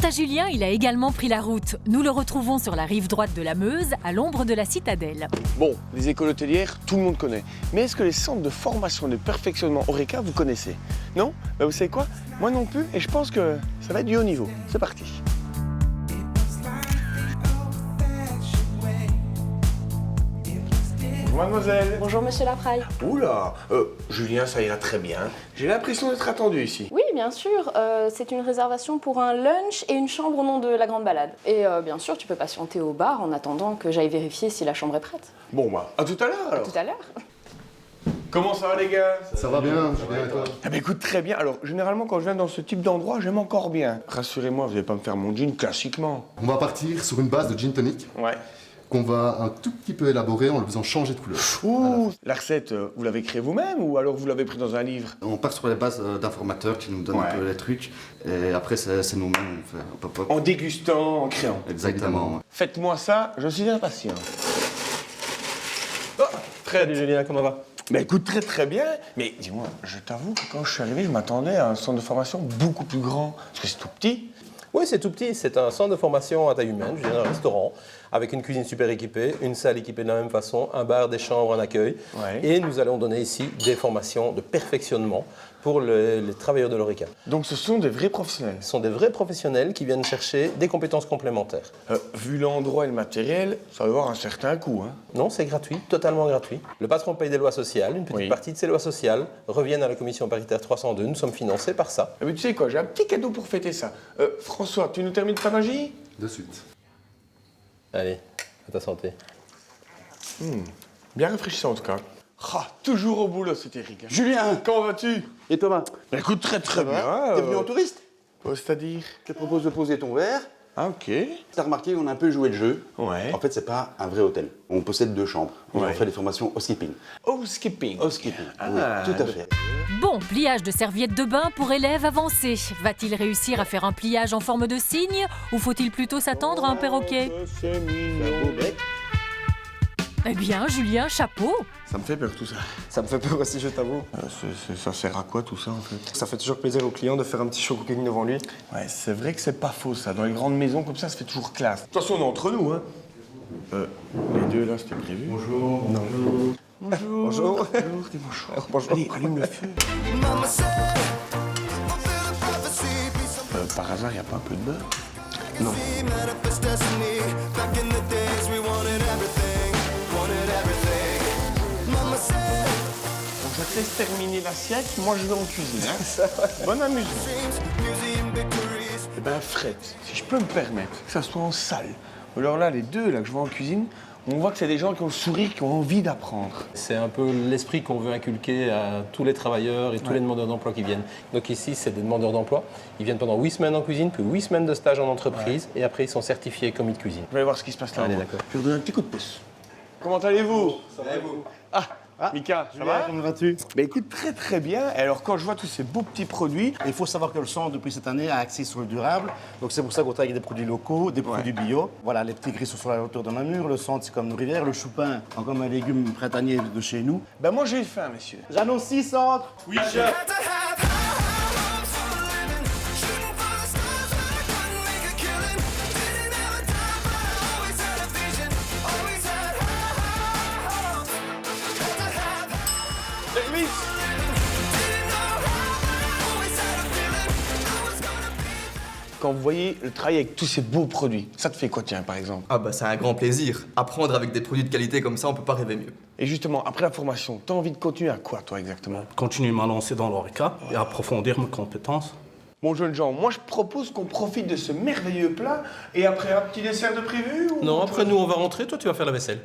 à Julien, il a également pris la route. Nous le retrouvons sur la rive droite de la Meuse, à l'ombre de la citadelle. Bon, les écoles hôtelières, tout le monde connaît. Mais est-ce que les centres de formation et de perfectionnement Horeca, vous connaissez? Non? Ben vous savez quoi? Moi non plus, et je pense que ça va être du haut niveau. C'est parti. Bonjour mademoiselle. Bonjour Monsieur Lapraille. Oula, Julien, ça ira très bien. J'ai l'impression d'être attendu ici. Oui, bien sûr. C'est une réservation pour un lunch et une chambre au nom de la Grande Balade. Et bien sûr, tu peux patienter au bar en attendant que j'aille vérifier si la chambre est prête. Bon bah, à tout à l'heure alors. Tout à l'heure. Comment ça va les gars? Ça va bien, Julien et toi? Ah bah écoute, très bien. Alors, généralement, quand je viens dans ce type d'endroit, j'aime encore bien. Rassurez-moi, vous n'allez pas me faire mon gin classiquement. On va partir sur une base de gin tonic Ouais. qu'on va un tout petit peu élaborer en le faisant changer de couleur. Ouh, la recette, vous l'avez créée vous-même ou alors vous l'avez pris dans un livre? On part sur les bases d'informateurs qui nous donnent un peu les trucs et après c'est nous-mêmes, on fait un pop-up. En dégustant, en créant. Exactement. Faites-moi ça, je suis impatient. Oh, Salut Julien, comment va? bah écoute, très très bien. Mais dis-moi, je t'avoue que quand je suis arrivé, je m'attendais à un centre de formation beaucoup plus grand. Parce que c'est tout petit. Oui, c'est tout petit. C'est un centre de formation à taille humaine, je dirais un restaurant, avec une cuisine super équipée, une salle équipée de la même façon, un bar, des chambres, un accueil. Ouais. Et nous allons donner ici des formations de perfectionnement pour les travailleurs de l'Horeca. Donc ce sont des vrais professionnels. Ce sont des vrais professionnels qui viennent chercher des compétences complémentaires. Vu l'endroit et le matériel, ça va avoir un certain coût. Hein. Non, c'est gratuit, totalement gratuit. Le patron paye des lois sociales. Une petite Oui. partie de ces lois sociales reviennent à la commission paritaire 302. Nous sommes financés par ça. Mais tu sais quoi, j'ai un petit cadeau pour fêter ça. François, tu nous termines ta magie? De suite. Allez, à ta santé. Bien réfléchissant en tout cas. Ah, toujours au boulot, c'est Eric. Hein. Julien, Comment vas-tu? et Thomas, Bah, écoute, très très bien. t'es venu en touriste? C'est-à-dire? Je te propose de poser ton verre. Ah, ok. T'as remarqué qu'on a un peu joué le jeu. Ouais. En fait, c'est pas un vrai hôtel. On possède 2 chambres. Et Ouais. on fait des formations housekeeping. Housekeeping. Housekeeping, Ah, oui, tout à fait. Bon, pliage de serviettes de bain pour élèves avancés. Va-t-il réussir à faire un pliage en forme de cygne ou faut-il plutôt s'attendre à un perroquet? C'est mignon. Eh bien, Julien, chapeau. Ça me fait peur tout ça. Ça me fait peur aussi, je t'avoue. Ça sert à quoi tout ça en fait? Ça fait toujours plaisir au client de faire un petit show cooking devant lui. Ouais, c'est vrai que c'est pas faux ça. Dans les grandes maisons comme ça fait toujours classe. De toute façon, on est entre nous, hein. Les deux là, c'était prévu. Bonjour. Bonjour. Bonjour. Bonjour, dis bonjour. Bonjour. Allez, allume le feu. Par hasard, y a pas un peu de beurre? Non. Donc je te laisse terminer l'assiette, moi je vais en cuisine. Hein. Bon amusement. Eh ben Fred, si je peux me permettre, que ça soit en salle. Alors là, les deux là que je vois en cuisine, on voit que c'est des gens qui ont le sourire, qui ont envie d'apprendre. C'est un peu l'esprit qu'on veut inculquer à tous les travailleurs et tous les demandeurs d'emploi qui viennent. Donc ici, c'est des demandeurs d'emploi. Ils viennent pendant 8 semaines en cuisine, puis 8 semaines de stage en entreprise, et après, ils sont certifiés commis de cuisine. Je vais aller voir ce qui se passe là. Allez, d'accord. Je vais vous donner un petit coup de pouce. Comment allez-vous? Ça va et vous? Mika, ça va? Comment vas-tu? Ben écoute, très très bien. Et alors quand je vois tous ces beaux petits produits, Il faut savoir que le centre, depuis cette année, a axé sur le durable. Donc c'est pour ça qu'on travaille avec des produits locaux, des produits bio. Voilà, les petits gris sont sur la hauteur de Namur. Le centre, c'est comme nos rivières. Le chou-pain, comme un légume printanier de chez nous. ben moi j'ai faim, messieurs. J'annonce 6 centres. Oui, chef. Quand vous voyez le travail avec tous ces beaux produits, ça te fait quoi, tiens, par exemple? Ah bah c'est un grand plaisir. Apprendre avec des produits de qualité comme ça, on peut pas rêver mieux. Et justement, après la formation, t'as envie de continuer à quoi, toi, exactement? Continuer à lancer dans l'Horeca et approfondir mes compétences. Bon, jeunes gens, moi je propose qu'on profite de ce merveilleux plat et après un petit dessert de prévu ou... Non, après nous, on va rentrer. Toi, tu vas faire la vaisselle.